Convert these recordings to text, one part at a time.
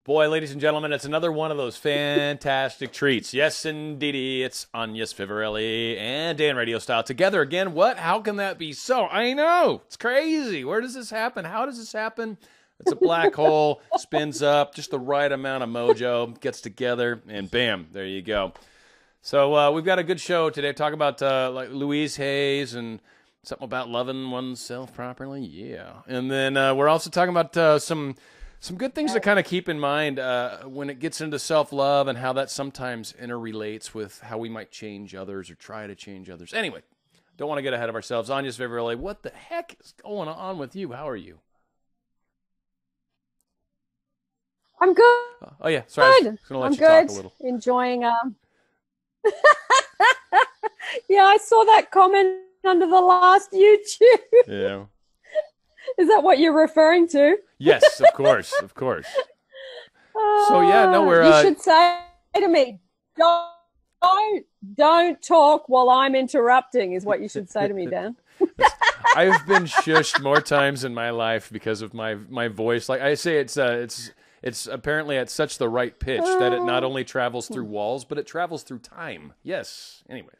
Boy, ladies and gentlemen, it's another one of those fantastic treats. Yes, indeedy, it's Agnes Vivarelli and Dan RadioStyle together again. What? How can that be so? I know. It's crazy. Where does this happen? How does this happen? It's a black hole, spins up, just the right amount of mojo, gets together, and bam, there you go. So we've got a good show today. Talk about like Louise Hayes and something about loving oneself properly. Yeah. And then we're also talking about some good things to kind of keep in mind when it gets into self-love and how that sometimes interrelates with how we might change others or try to change others. Anyway, don't want to get ahead of ourselves. Agnes Vivarelli, what the heck is going on with you? How are you? I'm good. Oh, yeah. Sorry. I was going to let you talk a little. Enjoying. Yeah, I saw that comment under the last YouTube. Yeah. Is that what you're referring to? Yes, of course, of course. So yeah, no, we're. You should say to me, don't talk while I'm interrupting. Is what you should say to me, Dan. I've been shushed more times in my life because of my voice. Like I say, it's apparently at such the right pitch that it not only travels through walls, but it travels through time. Yes. Anyways.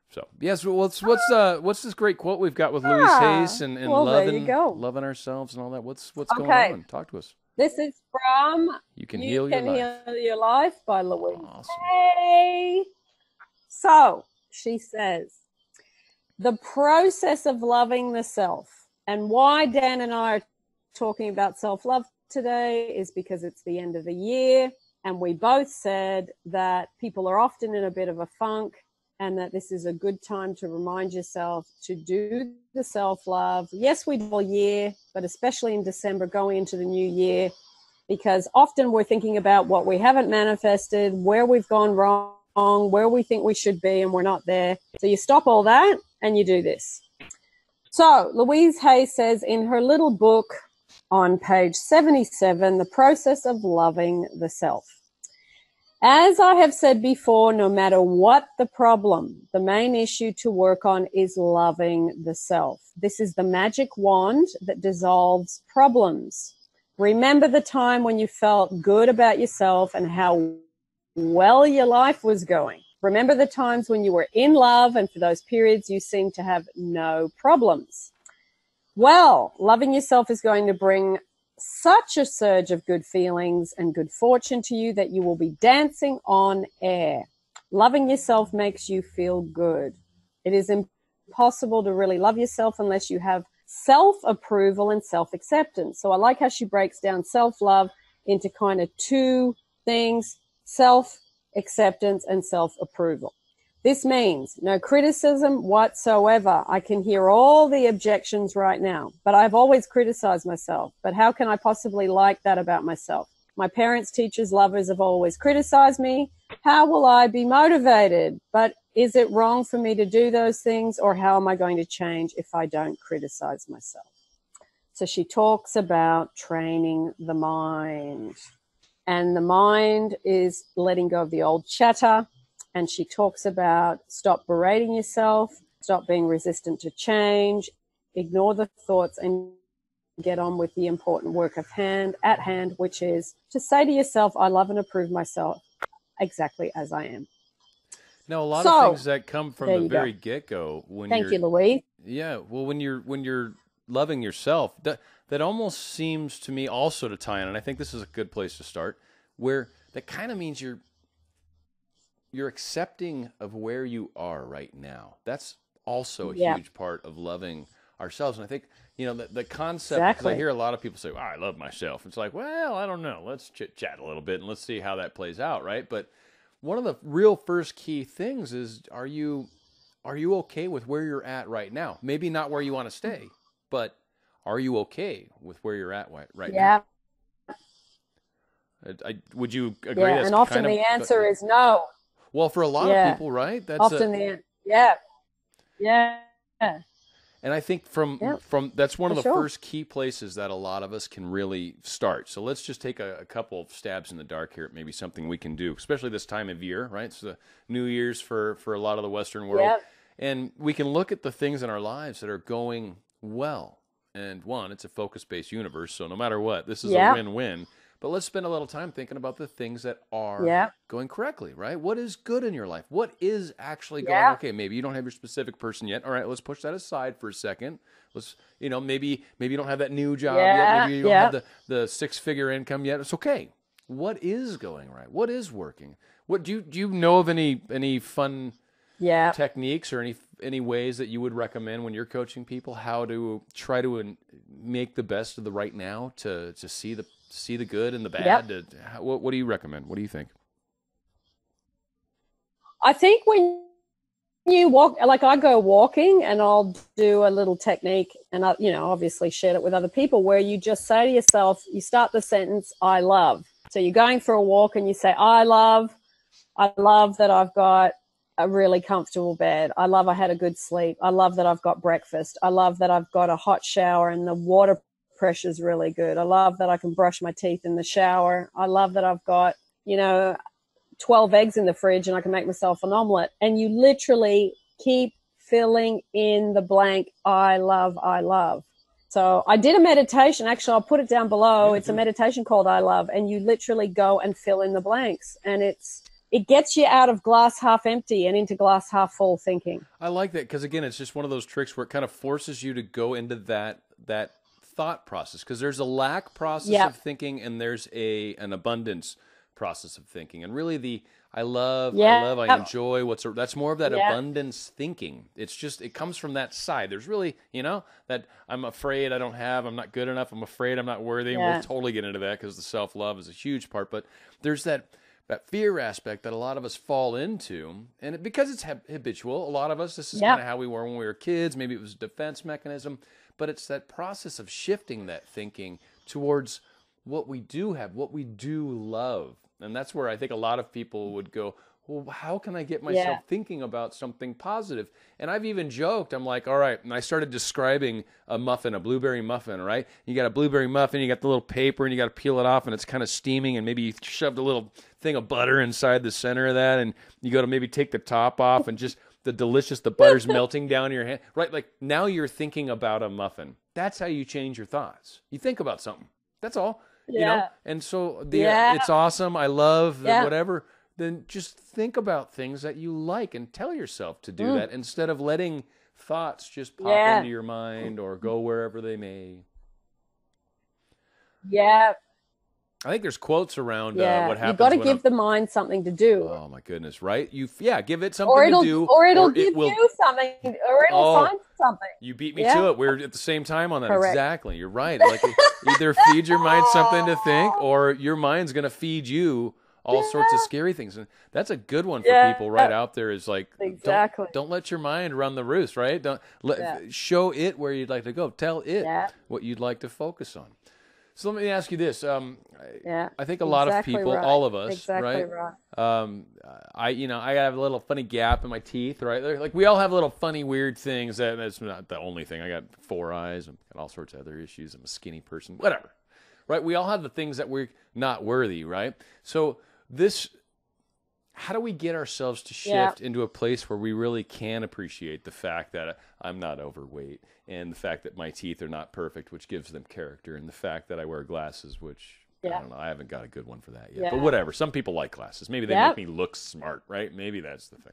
So yes, what's this great quote we've got with Louise Hayes and loving ourselves and all that? What's going on? Talk to us. This is from You Can Heal Your Life by Louise Awesome. Hayes. So she says, the process of loving the self, and why Dan and I are talking about self-love today is because it's the end of the year, and we both said that people are often in a bit of a funk, and that this is a good time to remind yourself to do the self-love. Yes, we do all year, but especially in December going into the new year, because often we're thinking about what we haven't manifested, where we've gone wrong, where we think we should be, and we're not there. So you stop all that and you do this. So Louise Hayes says in her little book on page 77, The Process of Loving the Self. As I have said before, no matter what the problem, the main issue to work on is loving the self. This is the magic wand that dissolves problems. Remember the time when you felt good about yourself and how well your life was going. Remember the times when you were in love and for those periods you seemed to have no problems. Well, loving yourself is going to bring such a surge of good feelings and good fortune to you that you will be dancing on air. Loving yourself makes you feel good. It is impossible to really love yourself unless you have self-approval and self-acceptance. So I like how she breaks down self-love into kind of two things, self-acceptance and self-approval. This means no criticism whatsoever. I can hear all the objections right now, but I've always criticized myself. But how can I possibly like that about myself? My parents, teachers, lovers have always criticized me. How will I be motivated? But is it wrong for me to do those things, or how am I going to change if I don't criticize myself? So she talks about training the mind. And the mind is letting go of the old chatter. And she talks about stop berating yourself, stop being resistant to change, ignore the thoughts and get on with the important work at hand, which is to say to yourself, I love and approve myself exactly as I am. Now, a lot of things that come from the very get-go. Thank you, Louise. Yeah, well, when you're loving yourself, that almost seems to me also to tie in, and I think this is a good place to start, where that kind of means you're accepting of where you are right now. That's also a huge part of loving ourselves. And I think, the concept, because I hear a lot of people say, well, I love myself. It's like, well, I don't know. Let's chit-chat a little bit and let's see how that plays out, right? But one of the real first key things is, are you okay with where you're at right now? Maybe not where you want to stay, but are you okay with where you're at right now? Would you agree? Yeah, and often the answer is no. Well, for a lot of people, right? That's often yeah. And I think from that's one of the first key places that a lot of us can really start. So let's just take a couple of stabs in the dark here at maybe something we can do, especially this time of year, right? It's the New Year's for a lot of the Western world. And we can look at the things in our lives that are going well. And one, it's a focus-based universe, so no matter what, this is a win-win. But let's spend a little time thinking about the things that are Yeah. going correctly, right? What is good in your life? What is actually going Yeah. okay? Maybe you don't have your specific person yet. All right, let's push that aside for a second. Let's, maybe you don't have that new job yet. Yeah. Maybe you don't Yeah. have the six-figure income yet. It's okay. What is going right? What is working? What do you know of any fun Yeah. techniques or any ways that you would recommend when you're coaching people how to try to make the best of the right now to see the good and the bad? Yep. What do you recommend? What do you think? I think when you walk, like I go walking and I'll do a little technique and I, obviously share it with other people where you just say to yourself, you start the sentence, I love. So you're going for a walk and you say, I love that I've got a really comfortable bed. I love I had a good sleep. I love that I've got breakfast. I love that I've got a hot shower and the water pressure's really good. I love that I can brush my teeth in the shower. I love that I've got, 12 eggs in the fridge and I can make myself an omelet. And you literally keep filling in the blank, I love, I love. So I did a meditation. Actually, I'll put it down below. It's a meditation called I Love. And you literally go and fill in the blanks. And it gets you out of glass half empty and into glass half full thinking. I like that because, again, it's just one of those tricks where it kind of forces you to go into that thought process, because there's a lack process of thinking and there's an abundance process of thinking. And really I enjoy that's more of that abundance thinking. It's just, it comes from that side. There's really, that I'm afraid I don't have, I'm not good enough, I'm afraid I'm not worthy. And we'll totally get into that because the self-love is a huge part. But there's that fear aspect that a lot of us fall into, and because it's habitual, a lot of us, this is kind of how we were when we were kids. Maybe it was a defense mechanism, but it's that process of shifting that thinking towards what we do have, what we do love. And that's where I think a lot of people would go, well, how can I get myself thinking about something positive? And I've even joked, I'm like, all right, and I started describing a muffin, a blueberry muffin, right? You got a blueberry muffin, you got the little paper, and you got to peel it off, and it's kind of steaming, and maybe you shoved a little thing of butter inside the center of that, and you go to maybe take the top off, and just the butter's melting down your hand, right? Like, now you're thinking about a muffin. That's how you change your thoughts. You think about something. That's all. And so it's awesome. I love whatever. Then just think about things that you like and tell yourself to do that instead of letting thoughts just pop into your mind or go wherever they may. Yeah. I think there's quotes around what happens. You've got to give the mind something to do. Oh my goodness, right? Give it something to do, or it'll give you something, or it'll find something. You beat me to it. We're at the same time on that. Correct. Exactly. You're right. Like, either feed your mind something to think, or your mind's going to feed you all sorts of scary things. And that's a good one for people right out there, is like, don't let your mind run the roost, right? Don't show it where you'd like to go. Tell it what you'd like to focus on. So let me ask you this. I think a lot of people, all of us, right? I have a little funny gap in my teeth, right? Like, we all have little funny, weird things. That's not the only thing. I got 4 eyes and got all sorts of other issues. I'm a skinny person, whatever, right? We all have the things that we're not worthy, right? So how do we get ourselves to shift into a place where we really can appreciate the fact that I'm not overweight, and the fact that my teeth are not perfect, which gives them character, and the fact that I wear glasses, which I don't know, I haven't got a good one for that yet. But whatever, some people like glasses. Maybe they make me look smart, right? Maybe that's the thing.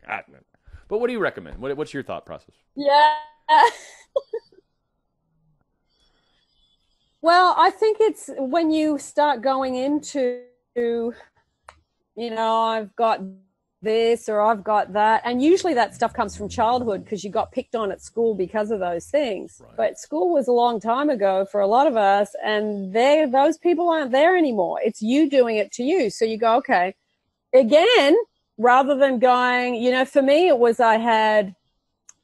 But what do you recommend? What's your thought process? Yeah. Well, I think it's when you start going into, I've got this or I've got that. And usually that stuff comes from childhood because you got picked on at school because of those things. Right. But school was a long time ago for a lot of us, and those people aren't there anymore. It's you doing it to you. So you go, okay, again, rather than going, for me it was I had,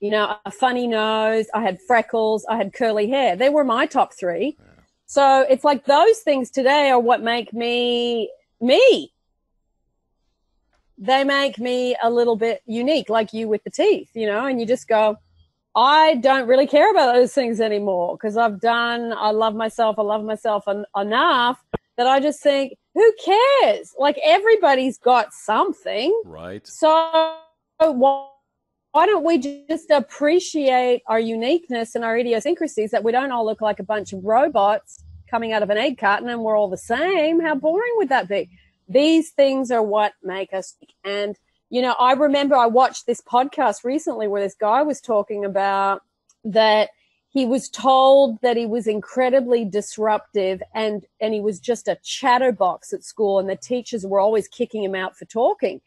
a funny nose, I had freckles, I had curly hair. They were my top 3. Yeah. So it's like those things today are what make me me. They make me a little bit unique, like you with the teeth, and you just go, I don't really care about those things anymore because I love myself enough that I just think, who cares? Like, everybody's got something. Right. So why don't we just appreciate our uniqueness and our idiosyncrasies, that we don't all look like a bunch of robots coming out of an egg carton and we're all the same. How boring would that be? These things are what make us. And, you know, I remember I watched this podcast recently where this guy was talking about that he was told that he was incredibly disruptive and he was just a chatterbox at school and the teachers were always kicking him out for talking.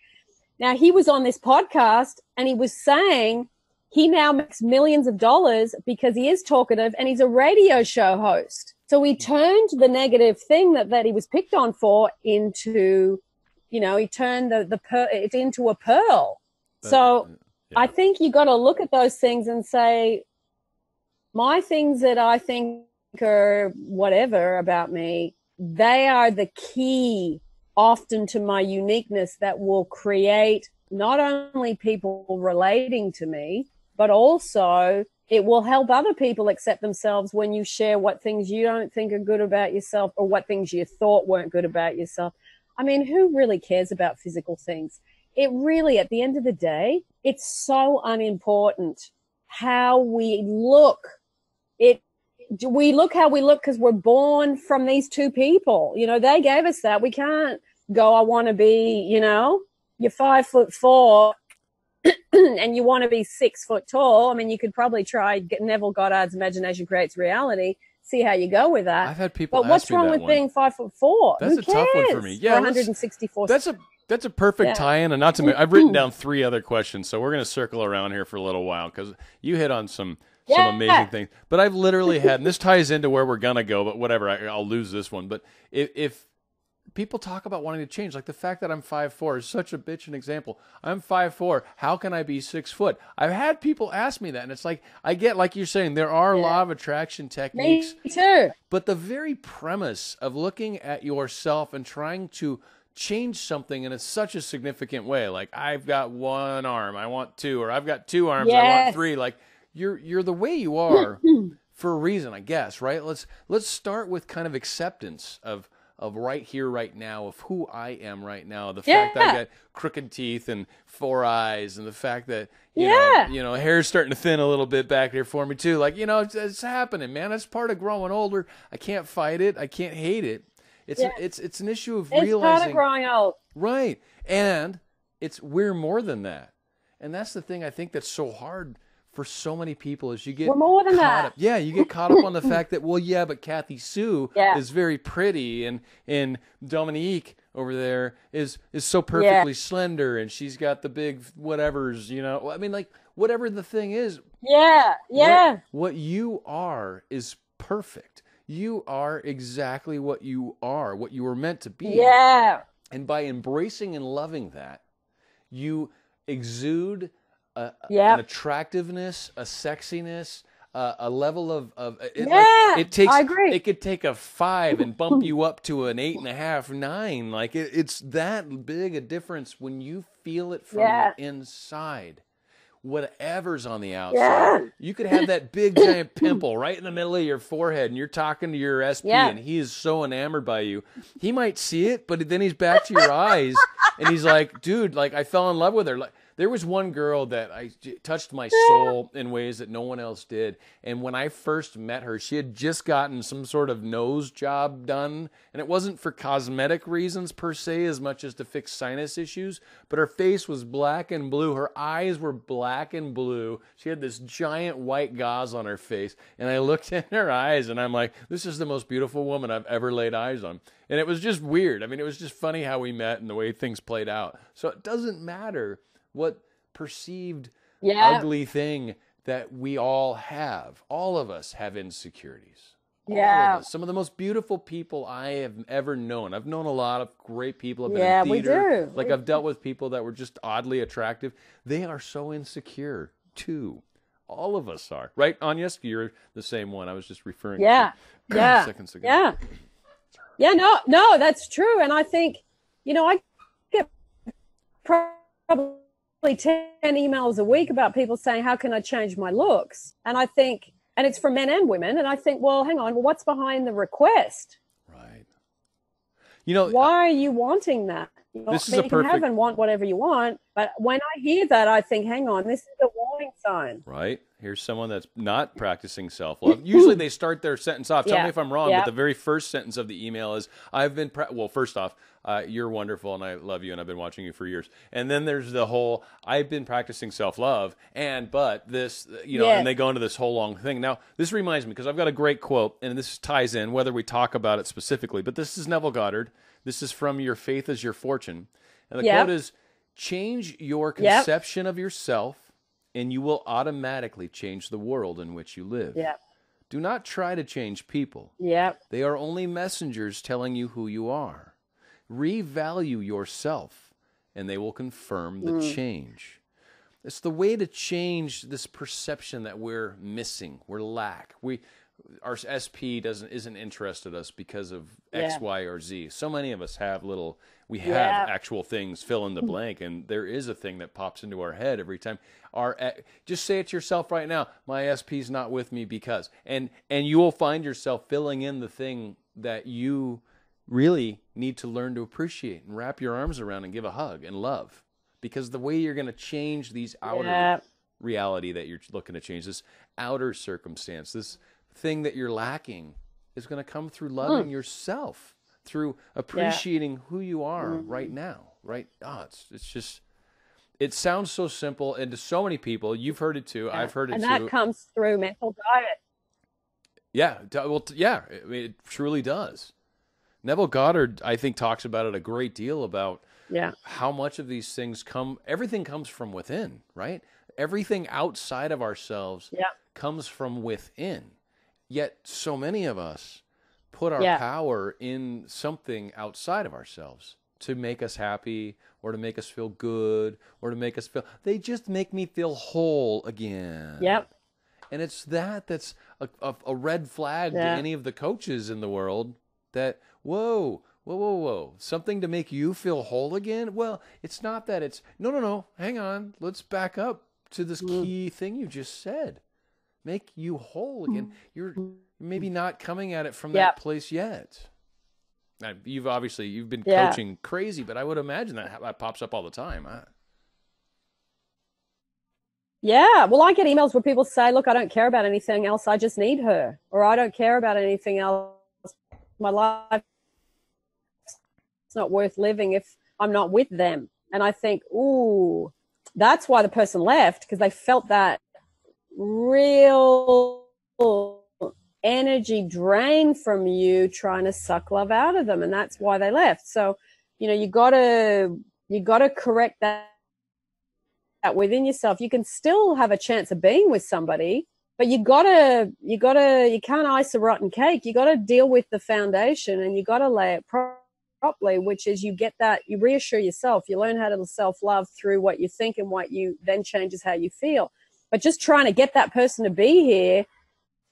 Now, he was on this podcast and he was saying he now makes millions of dollars because he is talkative and he's a radio show host. So he turned the thing that he was picked on for into, you know, he turned it into a pearl. So yeah. I think you got to look at those things and say, my things that I think are whatever about me, they are the key often to my uniqueness that will create not only people relating to me, but also it will help other people accept themselves when you share what things you don't think are good about yourself or what things you thought weren't good about yourself. I mean, who really cares about physical things? It really, at the end of the day, it's so unimportant how we look. We look how we look because we're born from these two people. You know, they gave us that. We can't go, I want to be, you know, you're 5'4" and you want to be 6 foot tall. I mean, you could probably try Neville Goddard's Imagination Creates Reality, see how you go with that. I've had people but what's wrong with being 5'4"? That's a tough one for me. Yeah, 164. That's a perfect tie-in, and not to mention, I've written down 3 other questions, so we're going to circle around here for a little while because you hit on some amazing things. But I've literally had, and this ties into where we're going to go, but whatever, I'll lose this one. But if people talk about wanting to change, like the fact that I'm 5'4" is such a bitch an example. I'm 5'4", how can I be 6 foot? I've had people ask me that, and it's like, I get, like you're saying, there are law of attraction techniques. Me too. But the very premise of looking at yourself and trying to change something in such a significant way, like I've got 1 arm, I want 2, or I've got 2 arms, I want 3, like you're the way you are for a reason, I guess, right? Let's start with kind of acceptance of right here, right now, of who I am right now. The fact that I got crooked teeth and 4 eyes, and the fact that you know, hair's starting to thin a little bit back there for me too. Like, you know, it's happening, man. That's part of growing older. I can't fight it. I can't hate it. It's an issue of realizing. It's part of growing old, right? And we're more than that, and that's the thing I think that's so hard for so many people is you get more than caught up. Yeah, you get caught up on the fact that, well, yeah, but Kathy Sue is very pretty, and Dominique over there is so perfectly slender, and she's got the big whatevers, you know. I mean, like, whatever the thing is. What you are is perfect. You are exactly what you are, what you were meant to be. Yeah. And by embracing and loving that, you exude an attractiveness, a sexiness, a level of it takes. I agree. It could take a 5 and bump you up to an 8.5, 9. Like it's that big a difference when you feel it from the inside. Whatever's on the outside, you could have that big giant pimple right in the middle of your forehead, and you're talking to your SP, and he is so enamored by you. He might see it, but then he's back to your eyes, and he's like, "Dude, like I fell in love with her." Like, there was one girl that touched my soul in ways that no one else did. And when I first met her, she had just gotten some sort of nose job done. And it wasn't for cosmetic reasons per se, as much as to fix sinus issues. But her face was black and blue. Her eyes were black and blue. She had this giant white gauze on her face. And I looked in her eyes and I'm like, this is the most beautiful woman I've ever laid eyes on. And it was just weird. I mean, it was just funny how we met and the way things played out. So it doesn't matter what perceived ugly thing that we all have. All of us have insecurities. Yeah. Some of the most beautiful people I have ever known. I've known a lot of great people. I've been in theater. We do. Like I've dealt with people that were just oddly attractive. They are so insecure too. All of us are. Right, Agnes? You're the same one I was just referring to. Seconds ago. No, that's true. And I think, you know, I get probably 10 emails a week about people saying, how can I change my looks? And I think, and it's for men and women, and I think, well, hang on, what's behind the request? Right. You know, why are you wanting that? You know, you can have and want whatever you want, but when I hear that, I think, hang on, this is a warning warning sign. Right? Here's someone that's not practicing self-love. Usually they start their sentence off. Tell me if I'm wrong, but the very first sentence of the email is, I've been, well, first off, you're wonderful and I love you and I've been watching you for years. And then there's the whole, I've been practicing self-love but this, and they go into this whole long thing. Now, this reminds me, because I've got a great quote, and this ties in, whether we talk about it specifically, but this is Neville Goddard. This is from Your Faith is Your Fortune. And the quote is, change your conception of yourself, and you will automatically change the world in which you live. Do not try to change people. They are only messengers telling you who you are. Revalue yourself, and they will confirm the change. It's the way to change this perception that we're missing, we're lack. Our SP isn't interested in us because of X, Y, or Z. So many of us have actual things fill in the blank, and there is a thing that pops into our head every time. Just say it to yourself right now, my SP's not with me because, and you will find yourself filling in the thing that you really need to learn to appreciate and wrap your arms around and give a hug and love. Because the way you're going to change these outer reality that you're looking to change, this outer circumstance, this thing that you're lacking, is going to come through loving yourself, through appreciating who you are right now. Right? It's just, it sounds so simple, and to so many people, you've heard it too. I've heard it too. And that comes through mental diet. It truly does. Neville Goddard, I think, talks about it a great deal about how much of these things everything comes from within, right? Everything outside of ourselves comes from within. Yet so many of us put our power in something outside of ourselves to make us happy or to make us feel good or to make us feel, they just make me feel whole again. And it's that's a red flag to any of the coaches in the world that, whoa, something to make you feel whole again? Well, it's not that. It's, no, hang on. Let's back up to this key thing you just said. Make you whole again. You're maybe not coming at it from that place yet. Now, you've been coaching crazy, but I would imagine that pops up all the time. Well, I get emails where people say, look, I don't care about anything else. I just need her. Or I don't care about anything else. My life is not worth living if I'm not with them. And I think, ooh, that's why the person left, because they felt that real energy drain from you trying to suck love out of them, and that's why they left. So you gotta correct that within yourself. You can still have a chance of being with somebody, but you can't ice a rotten cake. You gotta deal with the foundation, and you gotta lay it properly, which is you reassure yourself, you learn how to self-love through what you think, and what you then changes how you feel. But just trying to get that person to be here,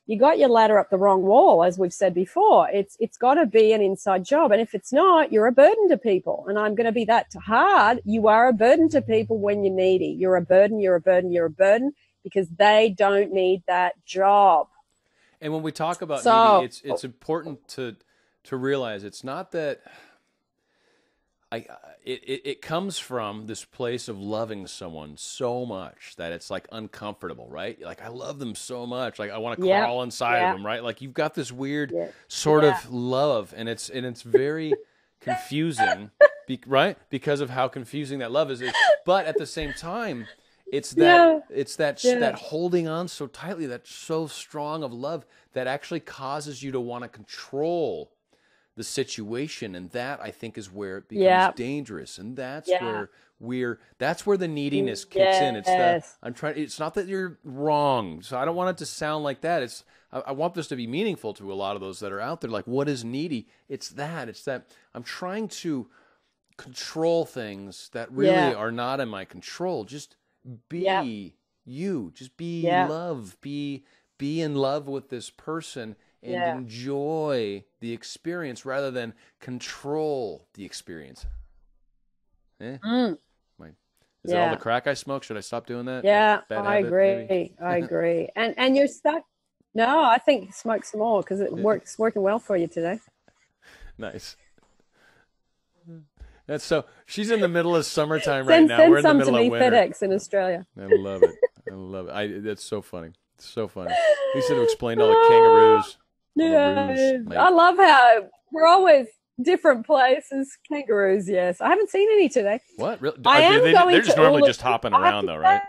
you got your ladder up the wrong wall, as we've said before. It's got to be an inside job. And if it's not, you're a burden to people. And I'm going to be that hard. You are a burden to people when you're needy. You're a burden, because they don't need that job. And when we talk about needy, it's important to realize it's not that it comes from this place of loving someone so much that it's like uncomfortable, right? Like, I love them so much, like I want to crawl inside of them, right? Like, you've got this weird sort of love, and it's very confusing, right? Because of how confusing that love is. But at the same time, it's that holding on so tightly, that's so strong of love, that actually causes you to want to control the situation, and that, I think, is where it becomes dangerous, and that's where the neediness kicks in. It's not that you're wrong, so I don't want it to sound like that. I want this to be meaningful to a lot of those that are out there. Like, what is needy? It's that I'm trying to control things that really are not in my control. Just be you. Just be love. Be in love with this person. And enjoy the experience rather than control the experience. Is that all the crack I smoke? Should I stop doing that? I agree. I agree. And you're stuck. No, I think smoke some more, because it's working well for you today. Nice. That's so. She's in the middle of summertime right now. We're in the middle of winter. Send some to me, FedEx in Australia. I love it. I love it. That's so funny. It's so funny. He said to explain all the kangaroos. Yeah, Mate. I love how we're always different places. Kangaroos, yes. I haven't seen any today. What? Really? I am going They're just to normally Uluru. just hopping around, though, right?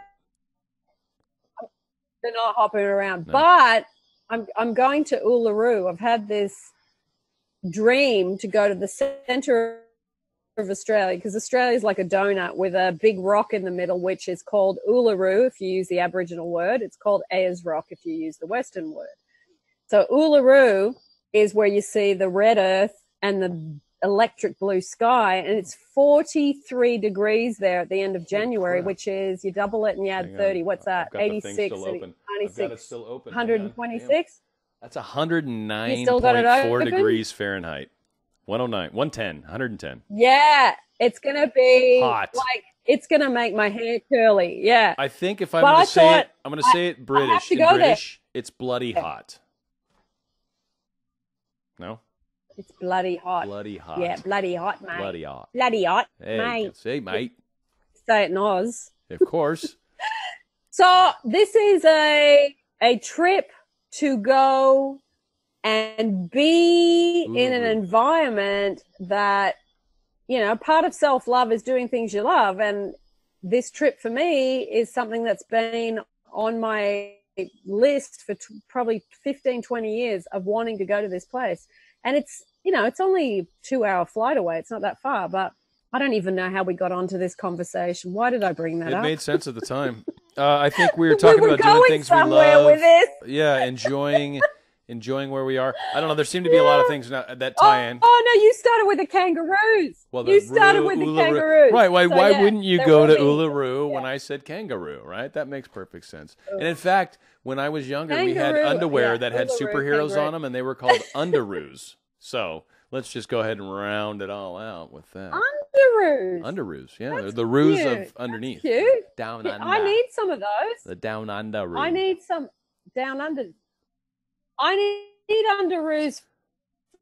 They're not hopping around, No. but I'm going to Uluru. I've had this dream to go to the center of Australia, because Australia is like a donut with a big rock in the middle, which is called Uluru if you use the Aboriginal word. It's called Ayers Rock if you use the Western word. So Uluru is where you see the red earth and the electric blue sky, and it's 43 degrees there at the end of January, which is, you double it and you add 30. What's that? 86, 96, still open. 126. That's You still got it 109.4 open? degrees Fahrenheit. 109, 110, 110. Yeah, it's gonna be Hot. like, it's gonna make my hair curly. Yeah, I think if I'm But going I to say it, thought I'm going to say it British. to In go there. British, it's bloody hot. No? it's bloody hot. Bloody hot. Yeah, bloody hot, mate. Bloody hot. Bloody hot, Hey, mate. say, mate. Say it in Oz. Of course. So this is a trip to go and be in an environment that, you know, part of self-love is doing things you love. And this trip for me is something that's been on my list for probably 15, 20 years of wanting to go to this place. And it's, you know, it's only a 2-hour flight away. It's not that far, but I don't even know how we got onto this conversation. Why did I bring that up? It made sense at the time. I think we were talking about doing things we somewhere love. with this. Yeah, enjoying where we are. I don't know. There seem to be a lot of things now that tie in. Oh no, you started with the kangaroos. Well, You started with the Uluru. kangaroos. Right. Why So, wouldn't you there go will to be- Uluru when yeah. I said kangaroo, right? That makes perfect sense. And in fact, when I was younger, we had Kangaroo, underwear yeah, that had Uluru, superheroes kangaroo. on them, and they were called Underoos. So let's just go ahead and round it all out with that. Underoos. Underoos, yeah. They're That's the roos cute. of underneath. Cute. Down Yeah, under. I need some of those. The down under roo. I need some down under. I need underoos.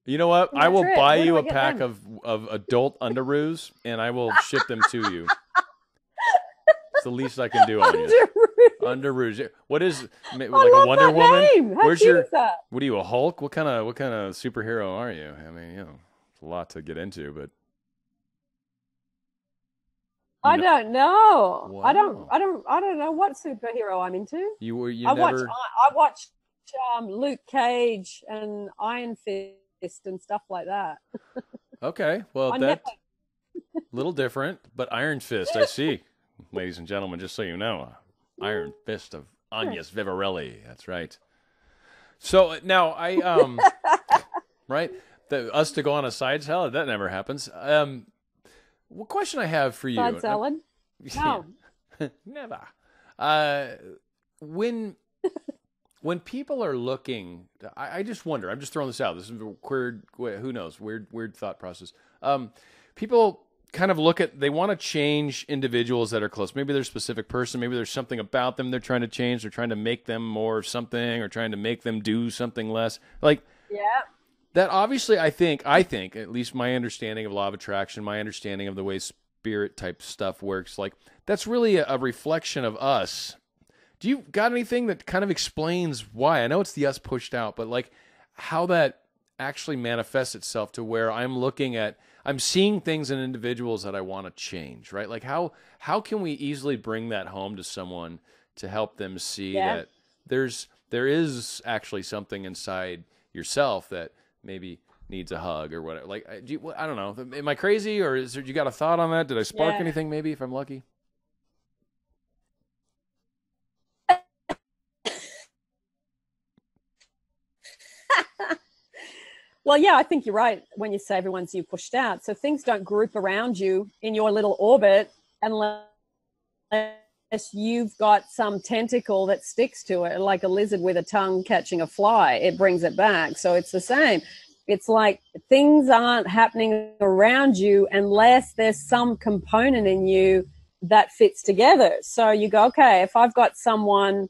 You know what? my I will trip. buy Where do you I a get pack them? of adult Underoos, and I will ship them to you. It's the least I can do on you. Underoos. Underoos. What is like I a love Wonder that Woman? name. How Where's cute your? is that? What are you, a Hulk? What kind of superhero are you? I mean, you know, it's a lot to get into, but I don't know. Wow. I don't know what superhero I'm into. you I never. watched Luke Cage and Iron Fist and stuff like that. Okay, well On that's Netflix. a little different, but Iron Fist. I see, ladies and gentlemen. Just so you know, Iron Fist of Agnes Vivarelli. That's right. So now I right, us to go on a side salad, that never happens. What question I have for you? Side salad? No. Never. When people are looking, I just wonder. I'm just throwing this out. This is a weird. Who knows? Weird thought process. People kind of look at. They want to change individuals that are close. Maybe they're a specific person. Maybe there's something about them they're trying to change. They're trying to make them more of something, or trying to make them do something less. Like Yeah. that. Obviously, I think at least my understanding of law of attraction, my understanding of the way spirit type stuff works, like that's really a reflection of us. Do you got anything that kind of explains why? I know it's the us pushed out, but like how that actually manifests itself to where I'm seeing things in individuals that I want to change, right? Like how can we easily bring that home to someone to help them see that there is actually something inside yourself that maybe needs a hug or whatever. Like, I don't know. Am I crazy, or you got a thought on that? Did I spark anything maybe if I'm lucky? Well, yeah, I think you're right when you say everyone's you pushed out. So things don't group around you in your little orbit unless you've got some tentacle that sticks to it, like a lizard with a tongue catching a fly. It brings it back. So it's the same. It's like things aren't happening around you unless there's some component in you that fits together. So you go, okay, if I've got someone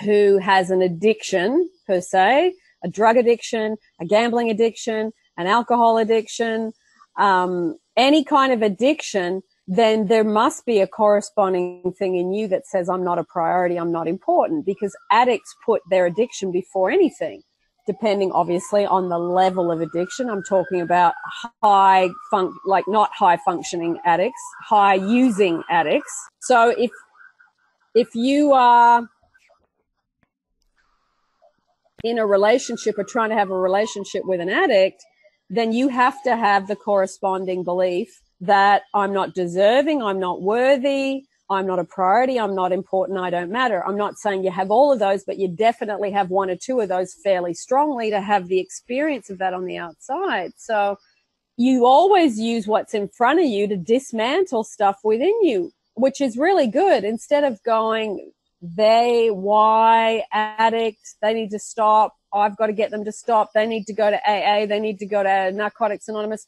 who has an addiction per se, a drug addiction, a gambling addiction, an alcohol addiction, any kind of addiction, then there must be a corresponding thing in you that says, I'm not a priority, I'm not important, because addicts put their addiction before anything, depending obviously on the level of addiction. I'm talking about not high functioning addicts, high using addicts. So if you are in a relationship or trying to have a relationship with an addict, then you have to have the corresponding belief that I'm not deserving, I'm not worthy, I'm not a priority, I'm not important, I don't matter. I'm not saying you have all of those, but you definitely have one or two of those fairly strongly to have the experience of that on the outside. So you always use what's in front of you to dismantle stuff within you, which is really good. Instead of going, addict, they need to stop, I've got to get them to stop, they need to go to AA, they need to go to Narcotics Anonymous.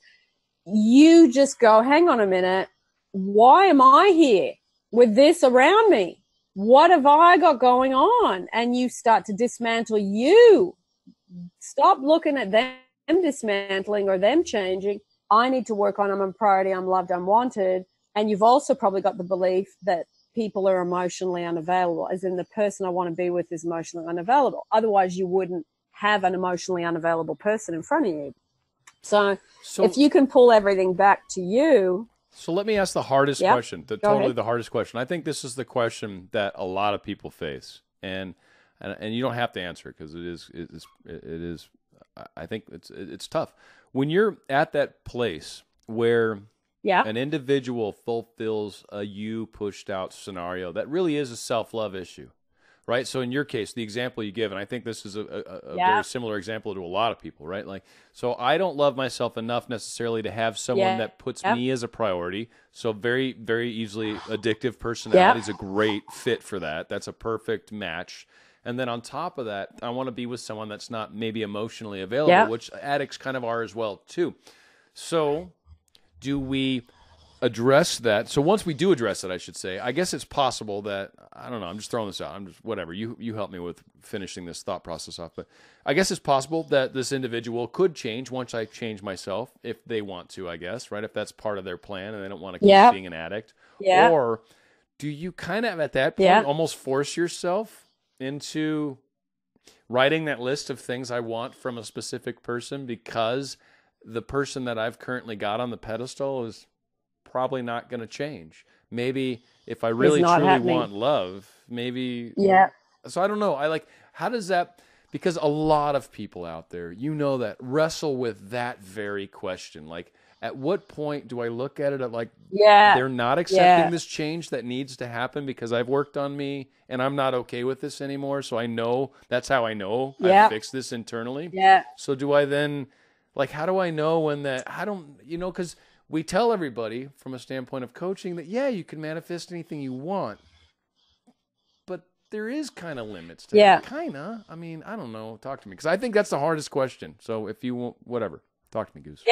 You just go, hang on a minute, why am I here with this around me? What have I got going on? And you start to dismantle you. Stop looking at them dismantling or them changing. I need to work on, I'm a priority, I'm loved, I'm wanted. And you've also probably got the belief that people are emotionally unavailable, as in the person I want to be with is emotionally unavailable. Otherwise, you wouldn't have an emotionally unavailable person in front of you. So if you can pull everything back to you. So let me ask the hardest question, the hardest question. I think this is the question that a lot of people face, and you don't have to answer it because it is. I think it's tough when you're at that place where an individual fulfills a you pushed out scenario that really is a self-love issue. Right. So in your case, the example you give, and I think this is a very similar example to a lot of people, right? Like, so I don't love myself enough necessarily to have someone that puts me as a priority. So very, very easily addictive personality is a great fit for that. That's a perfect match. And then on top of that, I want to be with someone that's not maybe emotionally available, which addicts kind of are as well too. So do we address that? So once we do address it, I should say, I guess it's possible that, I don't know, I'm just throwing this out, I'm just whatever, you help me with finishing this thought process off, but I guess it's possible that this individual could change once I change myself, if they want to, I guess, right? If that's part of their plan and they don't want to keep being an addict. Or do you kind of at that point almost force yourself into writing that list of things I want from a specific person, because the person that I've currently got on the pedestal is probably not going to change. Maybe if I really truly want love, maybe. So I don't know. How does that, because a lot of people out there, that wrestle with that very question. Like, at what point do I look at it at like, they're not accepting this change that needs to happen because I've worked on me and I'm not okay with this anymore. So I know, that's how I know I fixed this internally. So do I then, like, how do I know when that, I don't, because we tell everybody from a standpoint of coaching that, you can manifest anything you want, but there is kind of limits to that. Kind of. I mean, I don't know. Talk to me. Because I think that's the hardest question. So if you want, whatever, talk to me, Goose.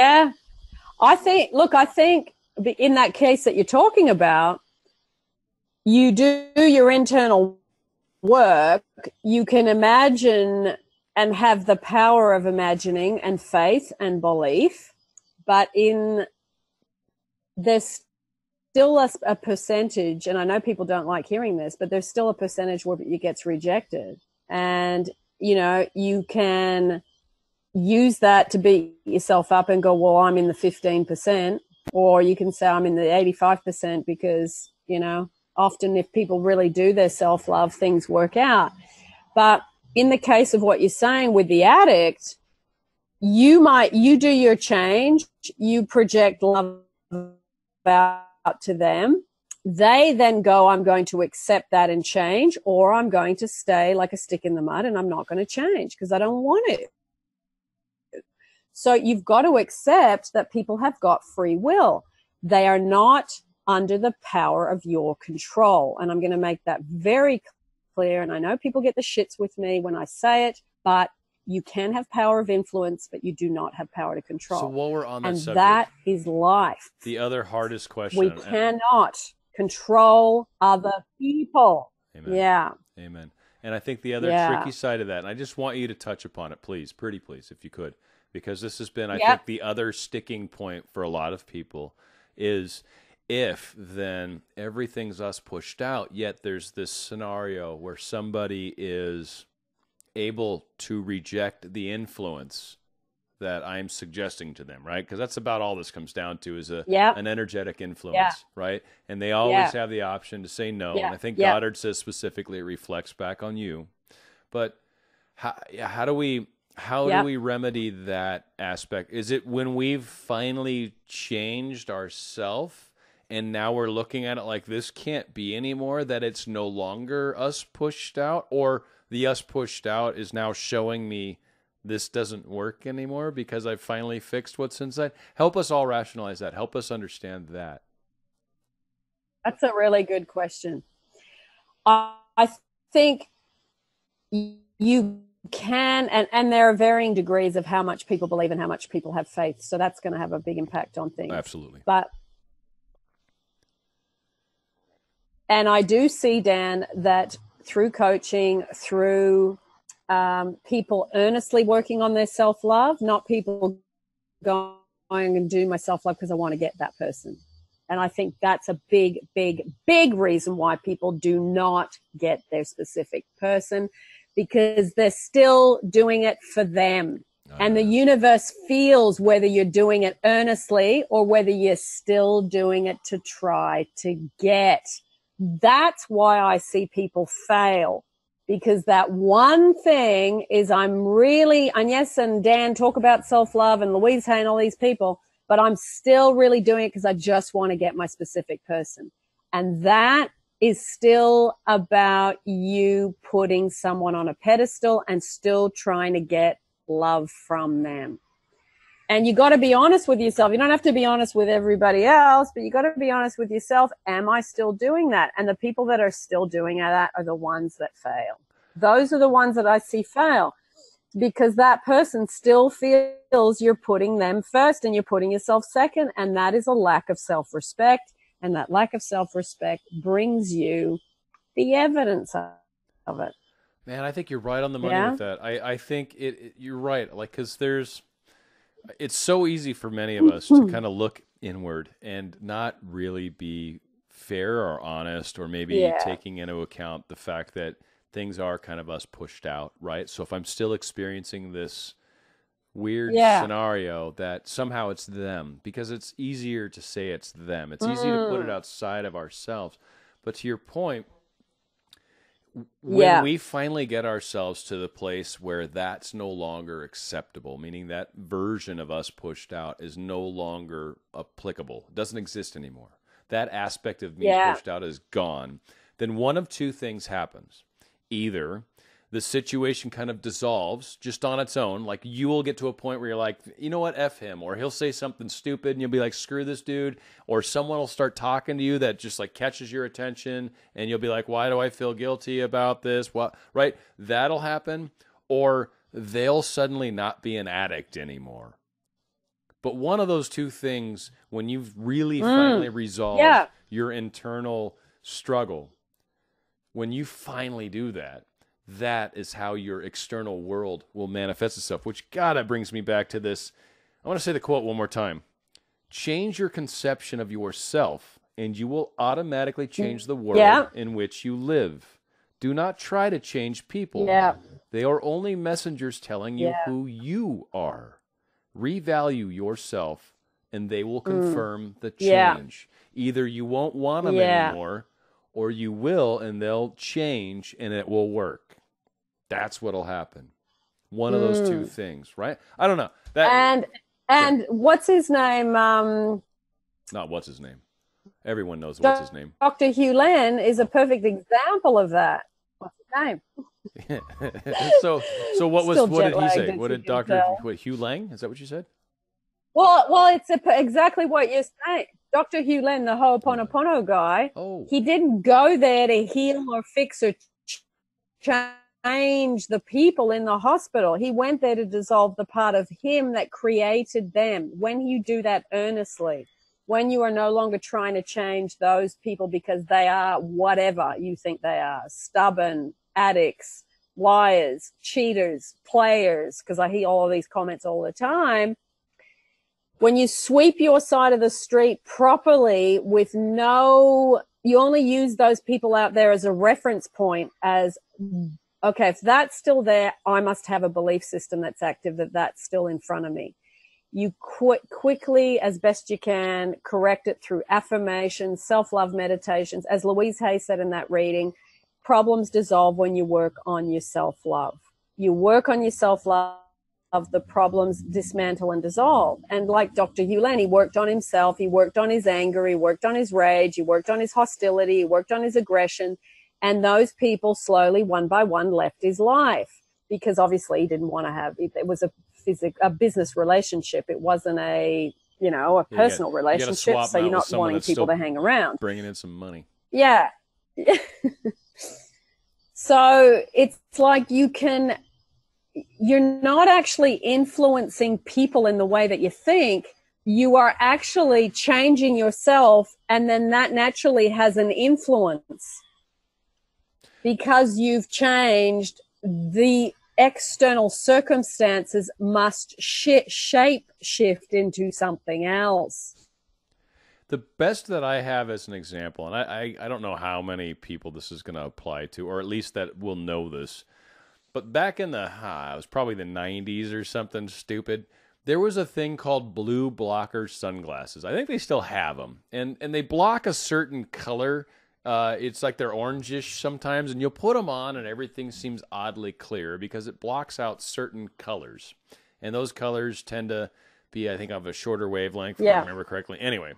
I think in that case that you're talking about, you do your internal work, you can imagine and have the power of imagining and faith and belief, but there's still a percentage, and I know people don't like hearing this, but there's still a percentage where it gets rejected. And, you can use that to beat yourself up and go, well, I'm in the 15%, or you can say I'm in the 85% because, often if people really do their self-love, things work out. But in the case of what you're saying with the addict, you do your change, you project love out to them. They then go, I'm going to accept that and change, or I'm going to stay like a stick in the mud and I'm not going to change because I don't want it. So you've got to accept that people have got free will. They are not under the power of your control. And I'm going to make that very clear. And I know people get the shits with me when I say it, but you can have power of influence, but you do not have power to control. So while we're on that subject, that is life. The other hardest question. We cannot control other people. Amen. Yeah. Amen. And I think the other tricky side of that, and I just want you to touch upon it, please, pretty please, if you could, because this has been, I think, the other sticking point for a lot of people is if, then everything's us pushed out, yet there's this scenario where somebody is able to reject the influence that I'm suggesting to them, right? Because that's about all this comes down to is an energetic influence, right? And they always have the option to say no. And I think Goddard says specifically it reflects back on you. But how do we remedy that aspect? Is it when we've finally changed ourselves and now we're looking at it like this can't be anymore, that it's no longer us pushed out, or the us pushed out is now showing me this doesn't work anymore because I've finally fixed what's inside? Help us all rationalize that. Help us understand that. That's a really good question. I think you can, and there are varying degrees of how much people believe and how much people have faith. So that's going to have a big impact on things. Absolutely. And I do see, Dan, that through coaching, through people earnestly working on their self-love, not people going and do my self-love because I want to get that person. And I think that's a big, big, big reason why people do not get their specific person, because they're still doing it for them. And the universe feels whether you're doing it earnestly or whether you're still doing it to try to get. That's why I see people fail. Because that one thing is and yes, and Dan talk about self-love and Louise Hay and all these people, but I'm still really doing it because I just want to get my specific person. And that is still about you putting someone on a pedestal and still trying to get love from them. And you got to be honest with yourself. You don't have to be honest with everybody else, but you got to be honest with yourself. Am I still doing that? And the people that are still doing that are the ones that fail. Those are the ones that I see fail, because that person still feels you're putting them first and you're putting yourself second. And that is a lack of self-respect. And that lack of self-respect brings you the evidence of it. Man, I think you're right on the money with that. I think you're right. Like, because it's so easy for many of us to kind of look inward and not really be fair or honest, or maybe taking into account the fact that things are kind of us pushed out, right? So if I'm still experiencing this weird scenario, that somehow it's them, because it's easier to say it's them. It's easy to put it outside of ourselves. But to your point, when we finally get ourselves to the place where that's no longer acceptable, meaning that version of us pushed out is no longer applicable, doesn't exist anymore, that aspect of me pushed out is gone, then one of two things happens. Either the situation kind of dissolves just on its own, like you will get to a point where you're like, you know what, F him, or he'll say something stupid and you'll be like, screw this dude, or someone will start talking to you that just like catches your attention and you'll be like, why do I feel guilty about this? What, right? That'll happen. Or they'll suddenly not be an addict anymore. But one of those two things, when you've really finally resolved your internal struggle, when you finally do that, that is how your external world will manifest itself, which, God, that brings me back to this. I want to say the quote one more time. Change your conception of yourself, and you will automatically change the world in which you live. Do not try to change people. They are only messengers telling you who you are. Revalue yourself, and they will confirm the change. Either you won't want them anymore, or you will, and they'll change, and it will work. That's what'll happen. One of those two things, right? I don't know. And what's his name? Not what's his name. Everyone knows what's his name. Dr. Hugh Len is a perfect example of that. What's his name? So what did he say? What did Hugh Lang? Is that what you said? Well, it's exactly what you're saying. Dr. Hugh Len, the Ho'oponopono guy, he didn't go there to heal or fix or change the people in the hospital. He went there to dissolve the part of him that created them. When you do that earnestly, when you are no longer trying to change those people because they are whatever you think they are, stubborn, addicts, liars, cheaters, players, because I hear all of these comments all the time, when you sweep your side of the street properly with you only use those people out there as a reference point, as, okay, if that's still there, I must have a belief system that's active, that's still in front of me. You quickly, as best you can, correct it through affirmations, self-love meditations. As Louise Hay said in that reading, problems dissolve when you work on your self-love. You work on your self-love, the problems dismantle and dissolve. And like Dr. Hewlett, he worked on himself, he worked on his anger, he worked on his rage, he worked on his hostility, he worked on his aggression. And those people slowly, one by one, left his life, because obviously he didn't want to have it. It was a business relationship. It wasn't a personal relationship. So you're not wanting people to hang around. Bringing in some money. Yeah. So it's like you're not actually influencing people in the way that you think. You are actually changing yourself, and then that naturally has an influence because you've changed. The external circumstances must shape shift into something else. The best that I have as an example, and I don't know how many people this is going to apply to, or at least that will know this, but back in it was probably the 90s or something stupid, there was a thing called blue blocker sunglasses. I think they still have them, and they block a certain color. It's like they're orangish sometimes, and you'll put them on and everything seems oddly clear because it blocks out certain colors. And those colors tend to be, I think, of a shorter wavelength, if I remember correctly. Anyway,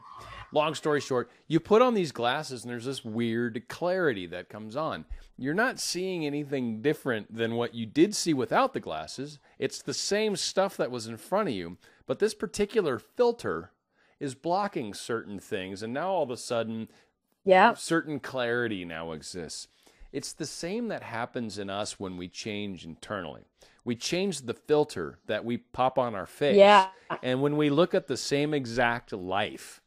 long story short, you put on these glasses and there's this weird clarity that comes on. You're not seeing anything different than what you did see without the glasses. It's the same stuff that was in front of you, but this particular filter is blocking certain things, and now all of a sudden certain clarity now exists. It's the same that happens in us when we change internally. We change the filter that we pop on our face. Yeah. And when we look at the same exact life,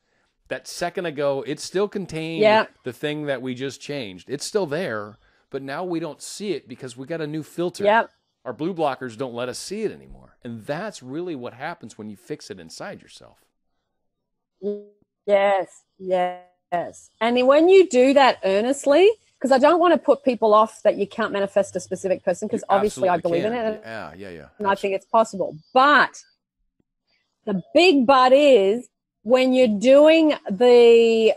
that second ago, it still contained the thing that we just changed. It's still there, but now we don't see it because we got a new filter. Yep. Our blue blockers don't let us see it anymore. And that's really what happens when you fix it inside yourself. Yes, yes. Yes. And when you do that earnestly, because I don't want to put people off that you can't manifest a specific person, because obviously I believe in it. And I think it's possible. But the big but is when you're doing the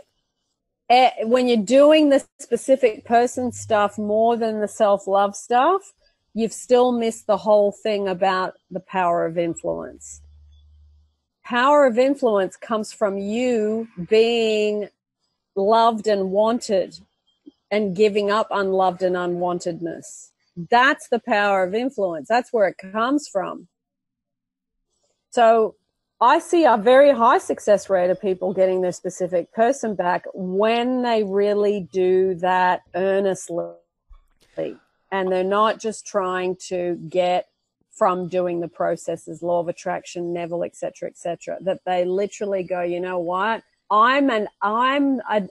specific person stuff more than the self-love stuff, you've still missed the whole thing about the power of influence. Power of influence comes from you being loved and wanted and giving up unloved and unwantedness. That's the power of influence. That's where it comes from. So I see a very high success rate of people getting their specific person back when they really do that earnestly. And they're not just trying to get from doing the processes, law of attraction, Neville, et cetera, that they literally go, you know what? I'm an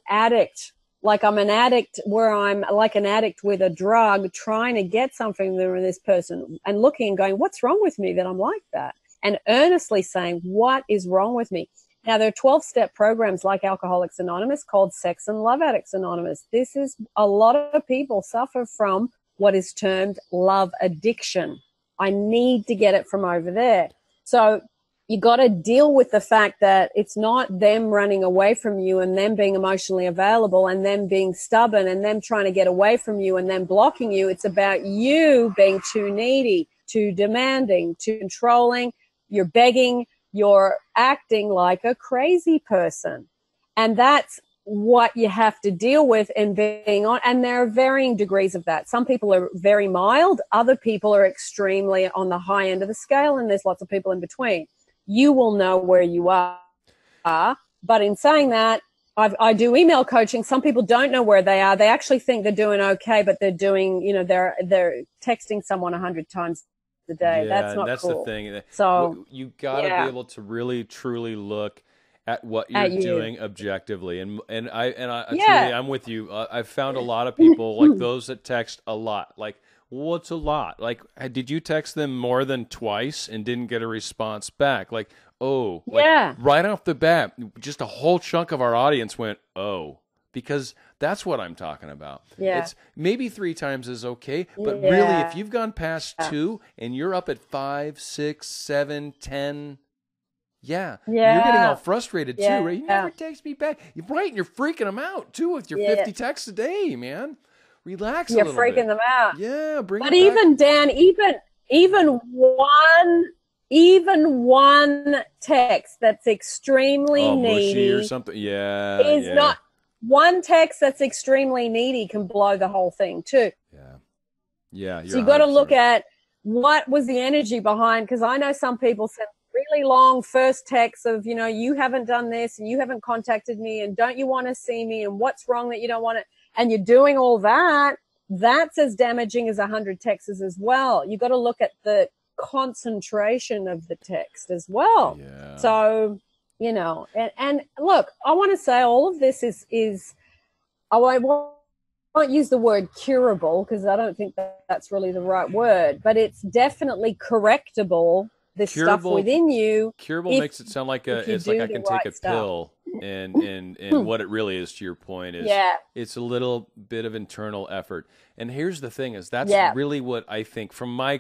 addict. Like I'm an addict where I'm like an addict with a drug trying to get something from this person and looking and going, what's wrong with me that I'm like that? And earnestly saying, what is wrong with me? Now, there are 12-step programs like Alcoholics Anonymous called Sex and Love Addicts Anonymous. This is a lot of people suffer from what is termed love addiction. I need to get it from over there. So you got to deal with the fact that it's not them running away from you and them being emotionally available and them being stubborn and them trying to get away from you and them blocking you. It's about you being too needy, too demanding, too controlling. You're begging, you're acting like a crazy person. And that's what you have to deal with and being on. And there are varying degrees of that. Some people are very mild. Other people are extremely on the high end of the scale. And there's lots of people in between. You will know where you are. But in saying that, I do email coaching. Some people don't know where they are. They actually think they're doing okay, but they're doing, they're texting someone 100 times a day. That's not that's cool. The thing. So you got to be able to really, truly look at what you're doing objectively. And I truly, I'm with you. I've found a lot of people like those that text a lot. Like, what's a lot? Like, did you text them more than twice and didn't get a response back? Like, oh. Like, yeah. right off the bat, just a whole chunk of our audience went, oh. Because that's what I'm talking about. Yeah. It's maybe 3 times is okay, but Yeah. really, if you've gone past 2 and you're up at 5, 6, 7, 10, yeah, you're getting all frustrated too, right? You never text me back. You're right, and you're freaking them out too with your 50 texts a day, man. Relax a little bit. You're freaking them out. Yeah, bring it But back. even, Dan, even one text that's extremely needy or something. Yeah, is not one text that's extremely needy can blow the whole thing too. Yeah. So you got to look at what was the energy behind, because I know some people send really long first texts of, you know, you haven't done this and you haven't contacted me and don't you want to see me and what's wrong that you don't want it, and you're doing all that. That's as damaging as 100 texts as well. You got to look at the concentration of the text as well. Yeah. So, you know, and look, I want to say all of this is I won't use the word curable because I don't think that's really the right word, but it's definitely correctable. This stuff within you. Curable makes it sound like it's like I can take a pill, and what it really is, to your point, is it's a little bit of internal effort. And here's the thing: is that's really what I think from my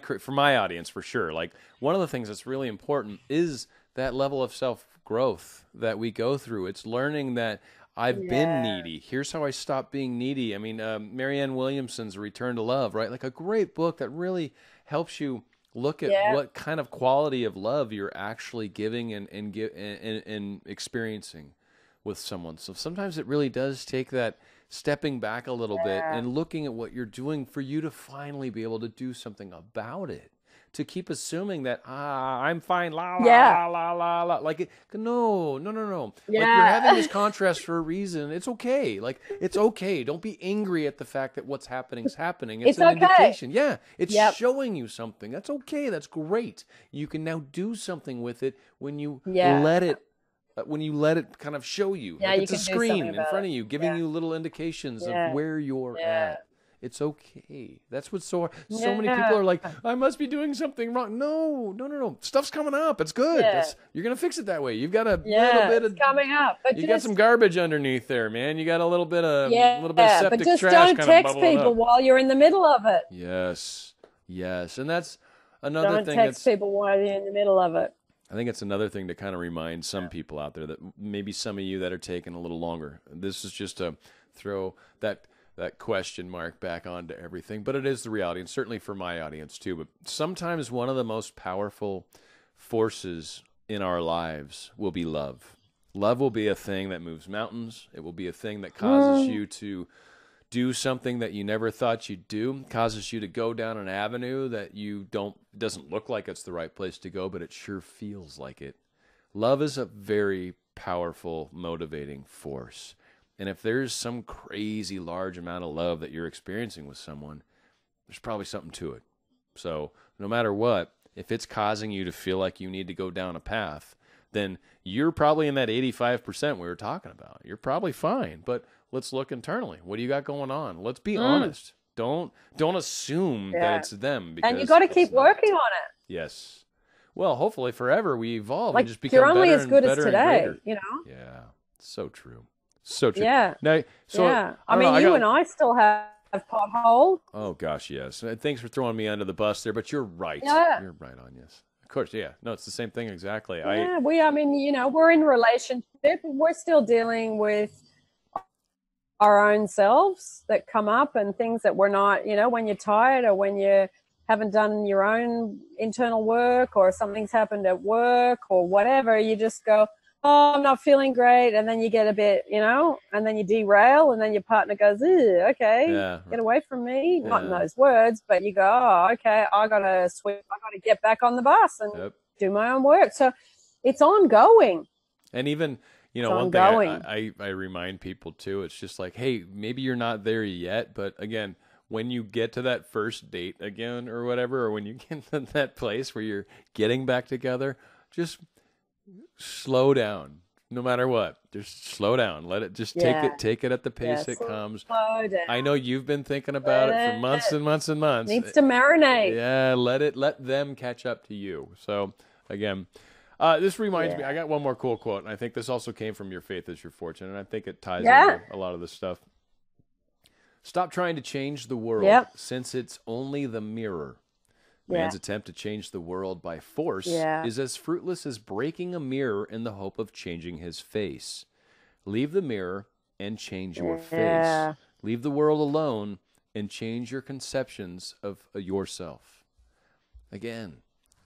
audience for sure. Like one of the things that's really important is that level of self growth that we go through. It's learning that I've been needy. Here's how I stopped being needy. I mean, Marianne Williamson's Return to Love, right? Like a great book that really helps you look at what kind of quality of love you're actually giving and experiencing with someone. So sometimes it really does take that stepping back a little bit and looking at what you're doing for you to finally be able to do something about it. To keep assuming that I'm fine, la la la la la, like no. Like you're having this contrast for a reason. It's okay. Like it's okay. Don't be angry at the fact that what's happening is happening. It's an indication. Yeah, it's showing you something. That's okay. That's great. You can now do something with it when you let it. When you let it kind of show you. Like it's a screen in front of you, giving you little indications of where you're at. It's okay. That's what so many people are like, I must be doing something wrong. No. Stuff's coming up. It's good. You're going to fix it that way. You've got a little bit of coming up. But you got some garbage underneath there, man. You got a little bit of septic but just trash don't kind text of bubbling people up. while you're in the middle of it. Yes. And that's another thing. Don't text people while you're in the middle of it. I think it's another thing to kind of remind some people out there that maybe some of you that are taking a little longer. This is just to throw that question mark back onto everything, but it is the reality, and certainly for my audience too. But sometimes one of the most powerful forces in our lives will be love. Love will be a thing that moves mountains. It will be a thing that causes you to do something that you never thought you'd do, causes you to go down an avenue that doesn't look like it's the right place to go, but it sure feels like it. Love is a very powerful motivating force. And if there's some crazy large amount of love that you're experiencing with someone, there's probably something to it. So no matter what, if it's causing you to feel like you need to go down a path, then you're probably in that 85% we were talking about. You're probably fine, but let's look internally. What do you got going on? Let's be honest. Don't assume that it's them. Because and you got to keep working on it. Yes. Well, hopefully forever we evolve and just become you're only better as good and as better today, and you know? Yeah. So true. So true. Yeah. Now, I mean, you and I still have potholes. Oh gosh, yes. Thanks for throwing me under the bus there, but you're right. Yeah. You're right on, yes. Of course, yeah. No, it's the same thing exactly. Yeah, I mean, you know, we're in a relationship. We're still dealing with our own selves that come up and things that we're not, you know, when you're tired or when you haven't done your own internal work or something's happened at work or whatever, you just go, oh, I'm not feeling great. And then you get a bit, you know, and then you derail and then your partner goes, okay, get away from me. Not in those words, but you go, oh, okay, I got to get back on the bus and do my own work. So it's ongoing. And even, you know, one thing I remind people too, it's just like, hey, maybe you're not there yet, but again, when you get to that first date again or whatever, or when you get to that place where you're getting back together, just slow down. No matter what, just slow down. Let it just take it at the pace it comes. Slow down. I know you've been thinking about it for months and months and months. Needs to marinate. Yeah, let them catch up to you. So again, This reminds me, I got one more cool quote, and I think this also came from Your Faith is Your Fortune, and I think it ties into a lot of this stuff. Stop trying to change the world, since it's only the mirror. Man's attempt to change the world by force is as fruitless as breaking a mirror in the hope of changing his face. Leave the mirror and change your face. Leave the world alone and change your conceptions of yourself. Again,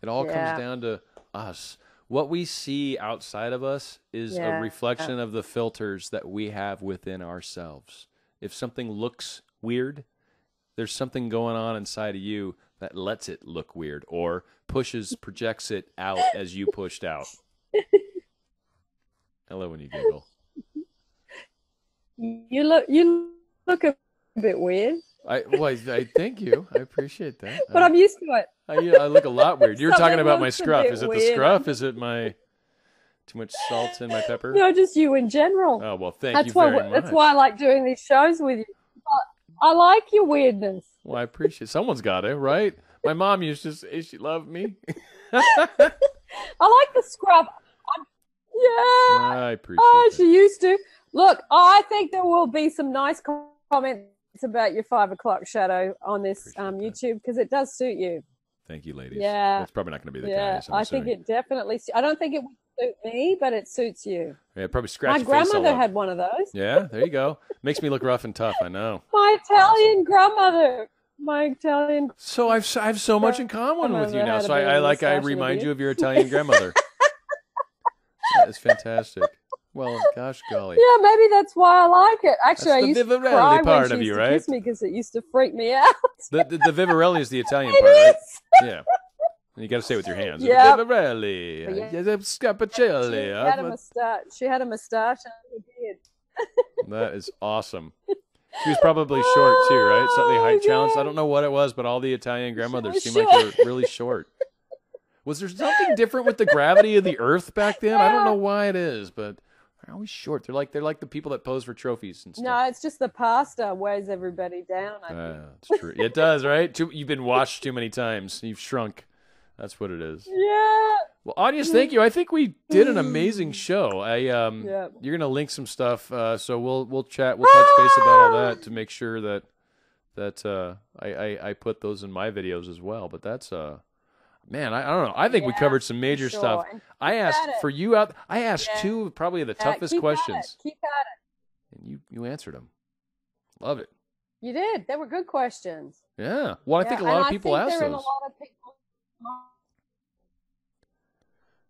it all comes down to us. What we see outside of us is a reflection of the filters that we have within ourselves. If something looks weird, there's something going on inside of you that lets it look weird or projects it out as you pushed out. I love when you giggle. You look a bit weird. I thank you. I appreciate that. But I'm used to it. I look a lot weird. You're talking about my scruff. Is it the scruff? Is it my too much salt in my pepper? No, just you in general. Oh, well, thank you very much. That's why I like doing these shows with you. I like your weirdness. Well, I appreciate it. Someone's got it, right? My mom used to say she loved me. I like the scrub. I appreciate it. She used to. Look, I think there will be some nice comments about your 5 o'clock shadow on this YouTube because it does suit you. Thank you, ladies. Yeah. That's probably not going to be the case. I think it definitely. I don't think it would suit me, but it suits you. Yeah, probably scratch My your face grandmother all up. had one of those. Yeah, there you go. Makes me look rough and tough. I know. My Italian grandmother. So I have so much in common with you now. So I remind you of your Italian grandmother. That is fantastic. Well, gosh golly. Yeah, maybe that's why I like it. Actually, I used to cry part when of she you, used right? to kiss me because it used to freak me out. The Vivarelli is the Italian part, right? Yeah. And you got to say it with your hands. Yeah. Vivarelli. Scapacelli. She had a mustache and a beard. That is awesome. She was probably short too, right? Something height challenge. I don't know what it was, but all the Italian grandmothers seemed like they were really short. Was there something different with the gravity of the earth back then? I don't know why it is, but they're always short. They're like the people that pose for trophies and stuff. No, it's just the pasta weighs everybody down. I think. It's true. It does, right? You've been washed too many times. You've shrunk. That's what it is. Yeah. Well, Agnes, thank you. I think we did an amazing show. You're gonna link some stuff, so we'll chat. We'll touch base about all that to make sure that I put those in my videos as well. But that's man, I don't know. I think we covered some major stuff. And I asked for you out. I asked two of probably the toughest questions. Keep at it. And you answered them. Love it. You did. They were good questions. Yeah. Well, I think a lot of people ask those.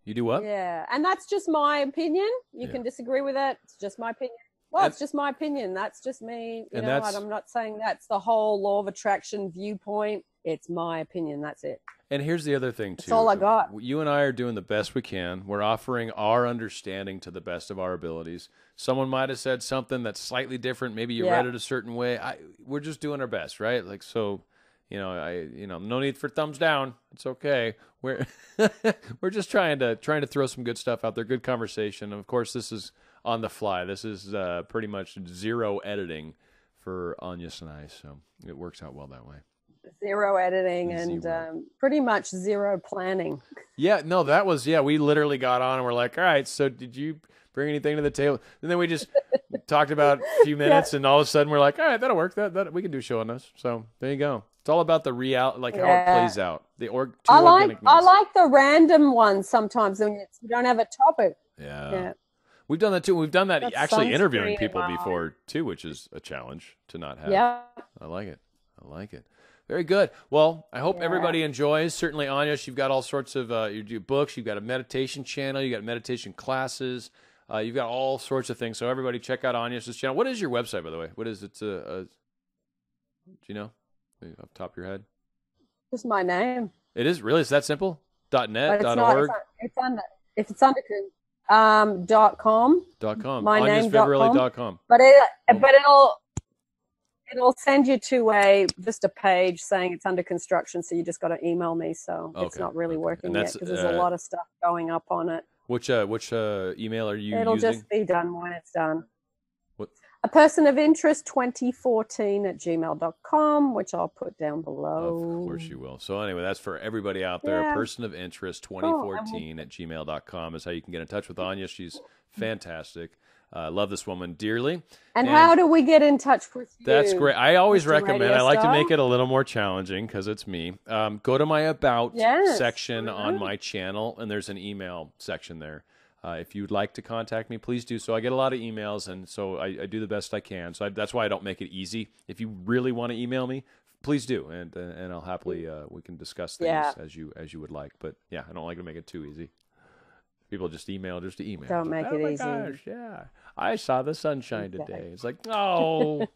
You do what? Yeah, and that's just my opinion. You can disagree with it. It's just my opinion. Well, it's just my opinion. That's just me. You know what? I'm not saying that's the whole law of attraction viewpoint. It's my opinion. That's it. And here's the other thing, too. That's all I got. You and I are doing the best we can. We're offering our understanding to the best of our abilities. Someone might have said something that's slightly different. Maybe you read it a certain way. We're just doing our best, right? Like, so, no need for thumbs down. It's okay. We're just trying to throw some good stuff out there, good conversation. And of course, this is on the fly. This is pretty much zero editing for Agnes and I, so it works out well that way. Zero editing and pretty much zero planning. Yeah, no, that was, we literally got on and we're like, all right, so did you bring anything to the table? And then we just talked about a few minutes and all of a sudden we're like, all right, that'll work. That we can do show on this. So there you go. It's all about the reality, like how it plays out. I like the random ones sometimes when you don't have a topic. Yeah. We've done that too. We've done that actually interviewing people before too, which is a challenge to not have. Yeah. I like it. Very good. Well, I hope everybody enjoys. Certainly, Agnes, you've got all sorts of you do books. You've got a meditation channel. You got meditation classes. You've got all sorts of things. So everybody, check out Agnes's channel. What is your website, by the way? What is it? Do you know, off the top of your head? Just my name. It is really. It's that simple. .net. .org. It's under .com. My name. AgnesVivarelli.com. But it'll send you to just a page saying it's under construction, so you just got to email me. So it's not really working yet because there's a lot of stuff going up on it. Which email are you using? It'll just be done when it's done. What? A person of interest 2014 at gmail.com, which I'll put down below. Of course you will. So anyway, that's for everybody out there. Yeah. A person of interest 2014 at gmail.com is how you can get in touch with Anya. She's fantastic. Love this woman dearly. And how do we get in touch with you? That's great. I always Mr. recommend, I like to RadioStyle? make it a little more challenging because it's me. Go to my About Yes. section on my channel, and there's an email section there. If you'd like to contact me, please do so. I get a lot of emails, and so I do the best I can. So that's why I don't make it easy. If you really want to email me, please do, and I'll happily we can discuss things as you would like. But yeah, I don't like to make it too easy. People just email just to email. Don't make it easy. Gosh, yeah, I saw the sunshine today. It's like, oh,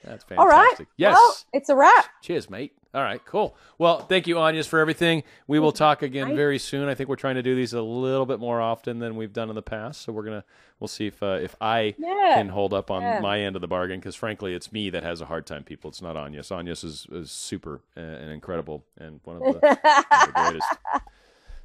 that's fantastic. All right. Yes. Well, it's a wrap. Cheers, mate. All right, cool. Well, thank you, Agnes, for everything. We will talk again very soon. I think we're trying to do these a little bit more often than we've done in the past. So we'll see if I can hold up on my end of the bargain, because frankly, it's me that has a hard time. People, it's not Agnes. Agnes is super and incredible and one of the greatest.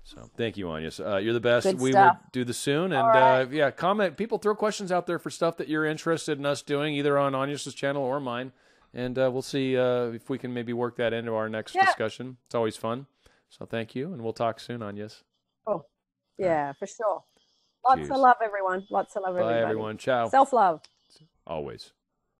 So thank you, Agnes. You're the best. Good We stuff. will do this soon. And yeah, comment. People throw questions out there for stuff that you're interested in us doing, either on Agnes's channel or mine. And we'll see if we can maybe work that into our next discussion. It's always fun. So thank you, and we'll talk soon, Agnes. Oh, yeah, for sure. Lots Cheers. of love, everyone. Lots of love, everybody. Bye, everyone. Ciao. Self-love. Always.